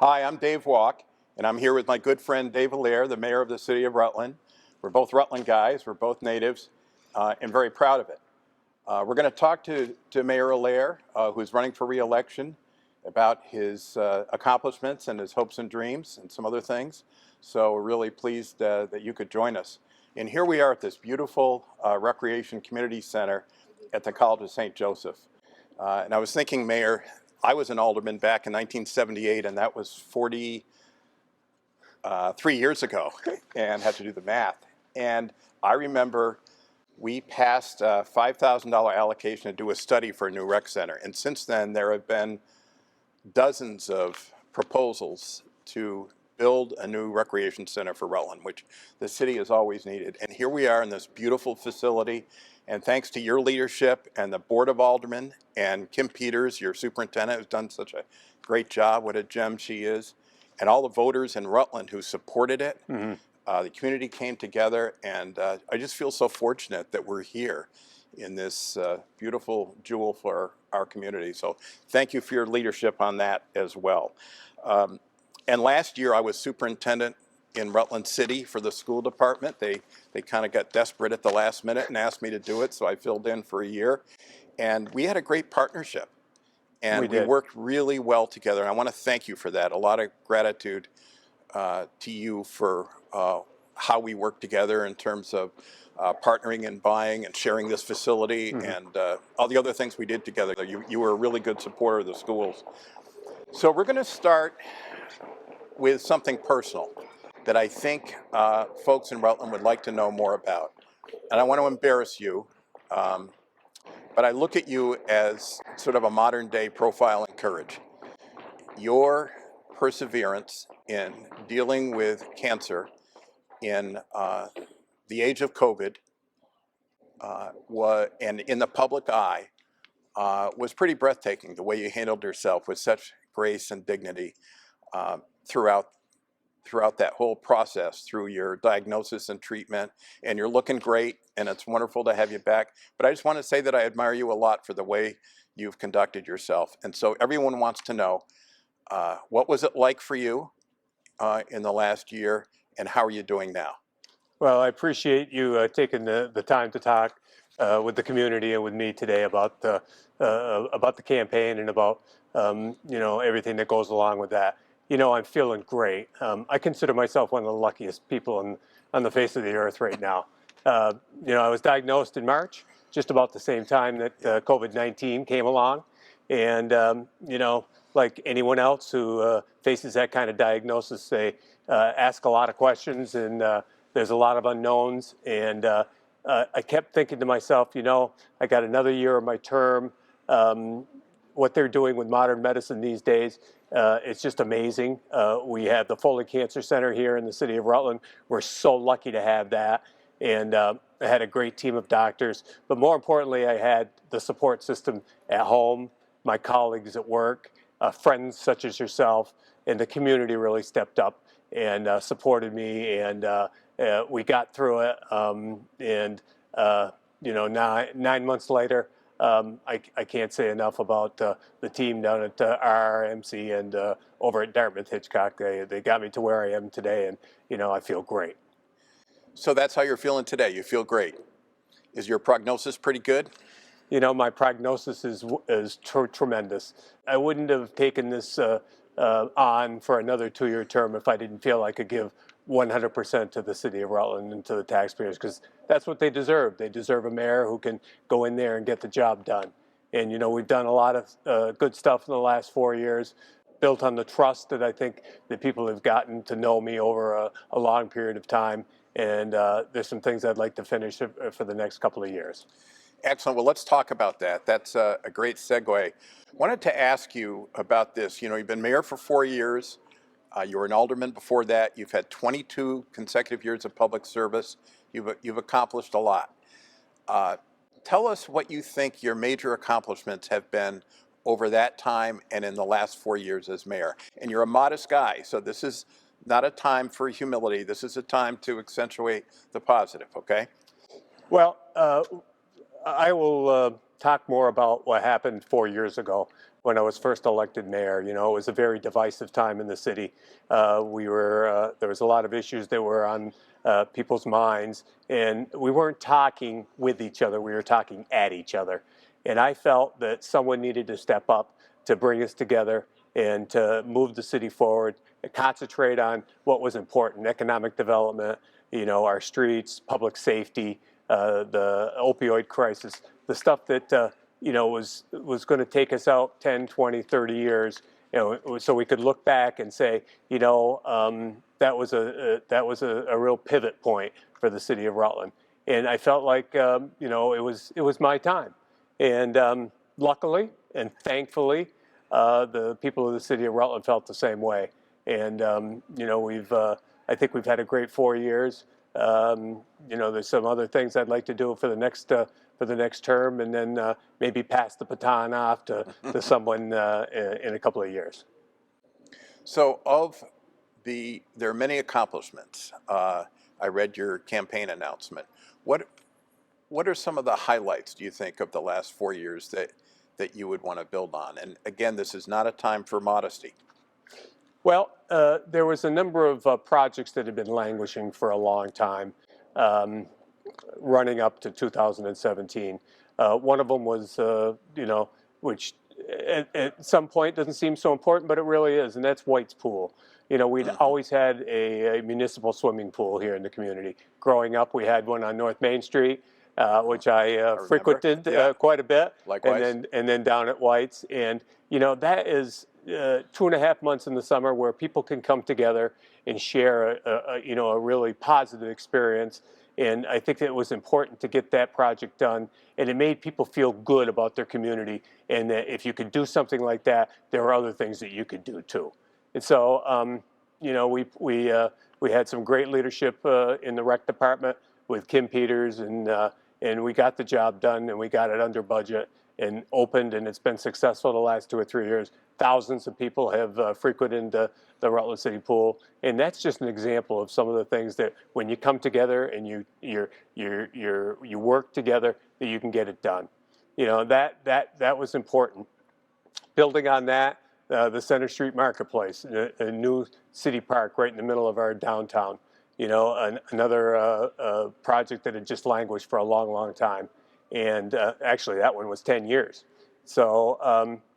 Hi, I'm Dave Wolk, and I'm here with my good friend Dave Allaire, the mayor of the city of Rutland. We're both Rutland guys, we're both natives, and very proud of it. We're going to talk to Mayor Allaire, who's running for re-election, about his accomplishments and his hopes and dreams and some other things. So we're really pleased that you could join us. And here we are at this beautiful Recreation Community Center at the College of St. Joseph. And I was thinking, Mayor, I was an alderman back in 1978, and that was 43 years ago, and had to do the math. And I remember we passed a $5,000 allocation to do a study for a new rec center. And since then, there have been dozens of proposals to build a new recreation center for Rutland, which the city has always needed. And here we are in this beautiful facility. And thanks to your leadership and the Board of Aldermen and Kim Peters, your superintendent, who's done such a great job, what a gem she is, and all the voters in Rutland who supported it. The community came together, and I just feel so fortunate that we're here in this beautiful jewel for our community. So thank you for your leadership on that as well. And last year I was superintendent in Rutland City for the school department. They kind of got desperate at the last minute and asked me to do it, so I filled in for a year. And we had a great partnership. And we worked really well together, and I want to thank you for that. A lot of gratitude to you for how we worked together in terms of partnering and buying and sharing this facility and all the other things we did together. You were a really good supporter of the schools. So we're going to start with something personal that I think folks in Rutland would like to know more about. And I want to embarrass you, but I look at you as sort of a modern day profile in courage. Your perseverance in dealing with cancer in the age of COVID and in the public eye was pretty breathtaking. The way you handled yourself with such grace and dignity throughout that whole process, through your diagnosis and treatment. And you're looking great, and it's wonderful to have you back. But I just want to say that I admire you a lot for the way you've conducted yourself. And so everyone wants to know, what was it like for you in the last year, and how are you doing now? Well, I appreciate you taking the time to talk with the community and with me today about the campaign and about everything that goes along with that. I'm feeling great. I consider myself one of the luckiest people on the face of the earth right now. I was diagnosed in March, just about the same time that COVID-19 came along, and like anyone else who faces that kind of diagnosis, they ask a lot of questions, and there's a lot of unknowns. And I kept thinking to myself, I got another year of my term. What they're doing with modern medicine these days, it's just amazing. We have the Foley Cancer Center here in the city of Rutland. We're so lucky to have that. And I had a great team of doctors. But more importantly, I had the support system at home, my colleagues at work, friends such as yourself, and the community really stepped up and supported me. And we got through it. Now, 9 months later, I can't say enough about the team down at RRMC and over at Dartmouth Hitchcock. They got me to where I am today, and I feel great. So that's how you're feeling today. You feel great. Is your prognosis pretty good? My prognosis is tremendous. I wouldn't have taken this on for another 2-year term if I didn't feel I could give 100% to the city of Rutland and to the taxpayers, because that's what they deserve. They deserve a mayor who can go in there and get the job done. And we've done a lot of good stuff in the last 4 years, built on the trust that I think that people have gotten to know me over a long period of time. And there's some things I'd like to finish for the next couple of years. Excellent. Well, let's talk about that. That's a great segue. Wanted to ask you about this. You've been mayor for 4 years. You were an alderman before that. You've had 22 consecutive years of public service. You've accomplished a lot. Tell us what you think your major accomplishments have been over that time and in the last 4 years as mayor. And you're a modest guy, so this is not a time for humility. This is a time to accentuate the positive, okay? Well, I will talk more about what happened 4 years ago. when I was first elected mayor. You know, it was a very divisive time in the city. There was a lot of issues that were on people's minds, and we weren't talking with each other. We were talking at each other. And I felt that someone needed to step up to bring us together and to move the city forward, and concentrate on what was important: economic development, you know, our streets, public safety, the opioid crisis, the stuff that you know, was going to take us out 10, 20, 30 years, you know, so we could look back and say, you know, that was a real pivot point for the city of Rutland. And I felt like, you know, it was my time. And luckily and thankfully, the people of the city of Rutland felt the same way. And you know, I think we've had a great 4 years. You know, there's some other things I'd like to do for the next term, and then maybe pass the baton off to someone in a couple of years. So there are many accomplishments. I read your campaign announcement. What are some of the highlights, do you think, of the last 4 years that you would want to build on? And again, this is not a time for modesty. Well, there was a number of projects that had been languishing for a long time, running up to 2017. One of them was, you know, which at some point doesn't seem so important, but it really is, and that's White's Pool. You know, we'd always had a municipal swimming pool here in the community. Growing up, we had one on North Main Street, which I frequented quite a bit. Likewise. And then down at White's. And, you know, that is 2.5 months in the summer where people can come together and share you know, a really positive experience. And I think that it was important to get that project done, and it made people feel good about their community. And that if you could do something like that, there are other things that you could do too. And so, you know, we had some great leadership in the rec department with Kim Peters, and we got the job done, and we got it under budget and opened, and it's been successful the last 2 or 3 years. Thousands of people have frequented the Rutland City Pool, and that's just an example of some of the things that when you come together and you work together, that you can get it done. You know, that was important. Building on that, the Center Street Marketplace, a new city park right in the middle of our downtown. You know, another project that had just languished for a long, long time. And actually, that one was 10 years. So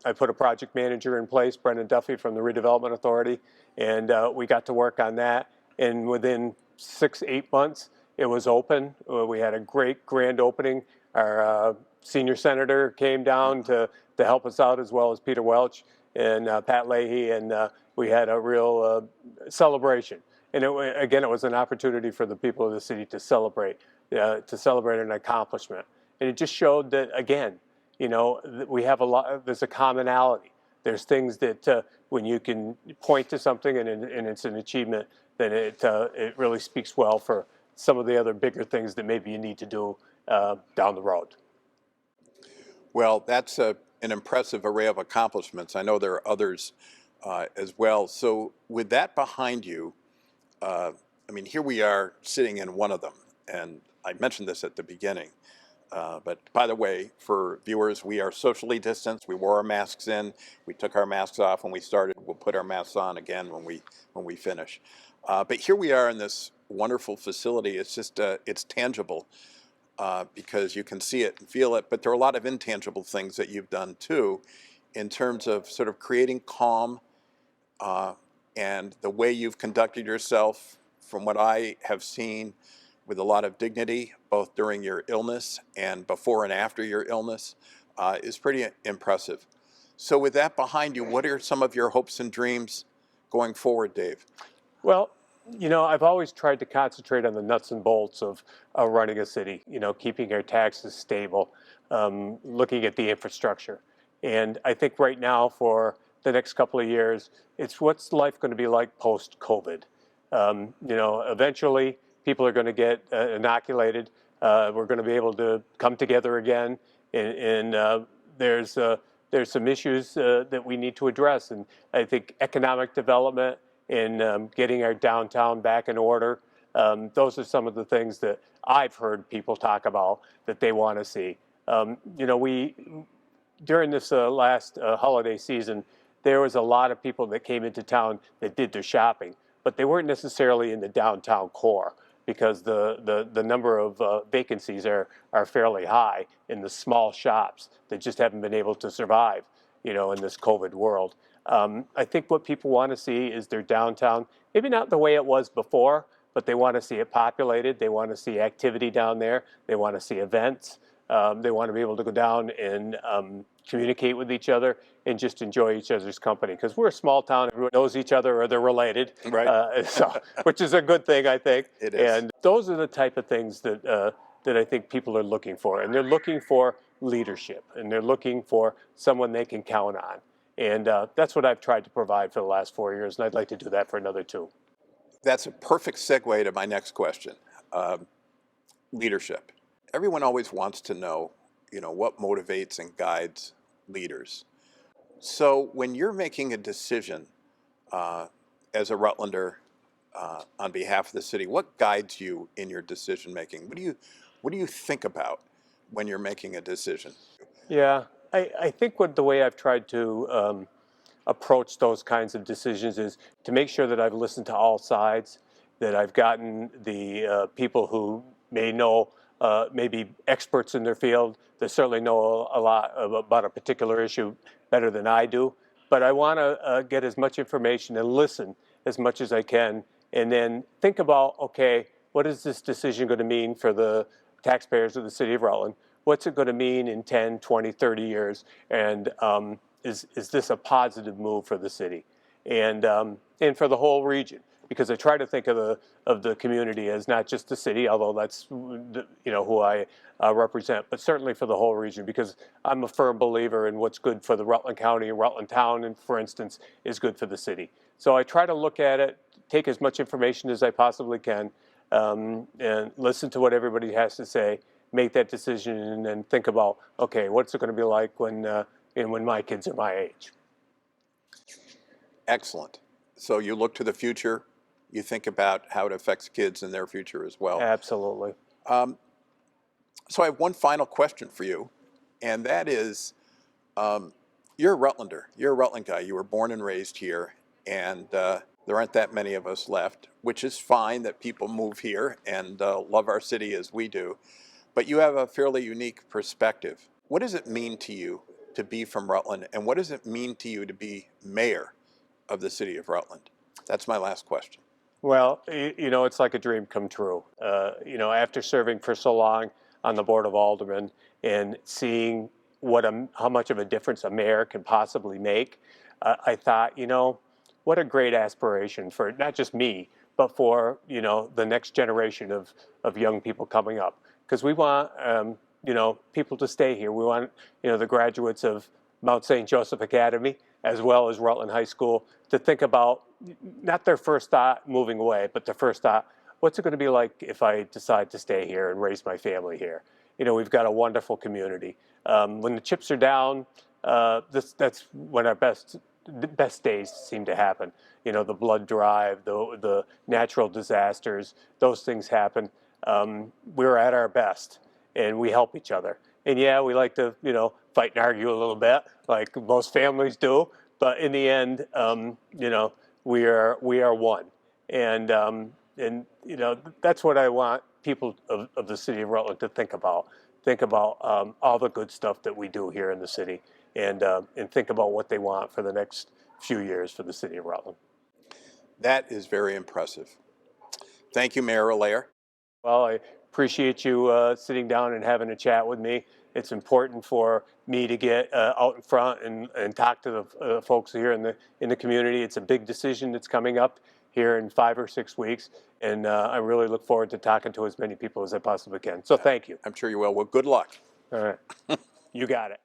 I put a project manager in place, Brendan Duffy from the Redevelopment Authority, and we got to work on that. And within 6-8 months, it was open. We had a great grand opening. Our senior senator came down to help us out, as well as Peter Welch and Pat Leahy, and we had a real celebration. And again, it was an opportunity for the people of the city to celebrate an accomplishment. And it just showed that, again, you know, we have there's a commonality. There's things that when you can point to something and it's an achievement, then it really speaks well for some of the other bigger things that maybe you need to do down the road. Well, that's an impressive array of accomplishments. I know there are others as well. So with that behind you, I mean, here we are sitting in one of them. And I mentioned this at the beginning. But by the way, for viewers, we are socially distanced. We wore our masks in. We took our masks off when we started. We'll put our masks on again when we finish. But here we are in this wonderful facility. It's just it's tangible because you can see it and feel it. But there are a lot of intangible things that you've done too, in terms of sort of creating calm and the way you've conducted yourself, from what I have seen, with a lot of dignity, both during your illness and before and after your illness, is pretty impressive. So with that behind you, what are some of your hopes and dreams going forward, Dave? Well, you know, I've always tried to concentrate on the nuts and bolts of running a city, you know, keeping our taxes stable, looking at the infrastructure. And I think right now, for the next couple of years, it's what's life going to be like post-COVID. You know, eventually, people are going to get inoculated. We're going to be able to come together again, and there's some issues that we need to address. And I think economic development and getting our downtown back in order, those are some of the things that I've heard people talk about that they want to see. You know, during this last holiday season, there was a lot of people that came into town that did their shopping, but they weren't necessarily in the downtown core because the number of vacancies are fairly high in the small shops that just haven't been able to survive, in this COVID world. I think what people want to see is their downtown, maybe not the way it was before, but they want to see it populated. They want to see activity down there. They want to see events. They want to be able to go down and communicate with each other and just enjoy each other's company. Because we're a small town, everyone knows each other or they're related, Right. Which is a good thing, I think. It is. And those are the type of things that I think people are looking for. And they're looking for leadership, and they're looking for someone they can count on. And that's what I've tried to provide for the last 4 years, and I'd like to do that for another 2. That's a perfect segue to my next question. Leadership. Everyone always wants to know, what motivates and guides leaders. So when you're making a decision as a Rutlander on behalf of the city, what guides you in your decision making? What do you think about when you're making a decision? Yeah, I think the way I've tried to approach those kinds of decisions is to make sure that I've listened to all sides, that I've gotten the people who may know, maybe experts in their field, that certainly know a lot about a particular issue better than I do. But I want to get as much information and listen as much as I can, and then think about, okay, what is this decision going to mean for the taxpayers of the city of Rutland? What's it going to mean in 10, 20, 30 years? And is this a positive move for the city and for the whole region? Because I try to think of the community as not just the city, although that's who I represent, but certainly for the whole region, because I'm a firm believer in what's good for the Rutland County, Rutland Town, and for instance, is good for the city. So I try to look at it, take as much information as I possibly can, and listen to what everybody has to say, make that decision, and then think about, okay, what's it going to be like when my kids are my age? Excellent. So you look to the future, you think about how it affects kids and their future as well. Absolutely. So I have one final question for you, and that is, you're a Rutlander. You're a Rutland guy. You were born and raised here, and there aren't that many of us left, which is fine that people move here and love our city as we do. But you have a fairly unique perspective. What does it mean to you to be from Rutland, and what does it mean to you to be mayor of the city of Rutland? That's my last question. Well, it's like a dream come true. After serving for so long on the Board of Aldermen and seeing how much of a difference a mayor can possibly make, I thought, what a great aspiration for not just me, but for, the next generation of young people coming up. Because we want, people to stay here. We want, the graduates of Mount St. Joseph Academy, as well as Rutland High School, to think about not their first thought moving away, but their first thought, what's it going to be like if I decide to stay here and raise my family here? We've got a wonderful community. When the chips are down, that's when our best days seem to happen. The blood drive, the natural disasters, those things happen. We're at our best, and we help each other. And yeah, we like to, fight and argue a little bit, like most families do. But in the end, we are one. And that's what I want people of the city of Rutland to think about. Think about all the good stuff that we do here in the city, and think about what they want for the next few years for the city of Rutland. That is very impressive. Thank you, Mayor Allaire. Well, I appreciate you sitting down and having a chat with me. It's important for me to get out in front and talk to the folks here in the community. It's a big decision that's coming up here in 5 or 6 weeks, and I really look forward to talking to as many people as I possibly can. So thank you. I'm sure you will. Well, good luck. All right. You got it.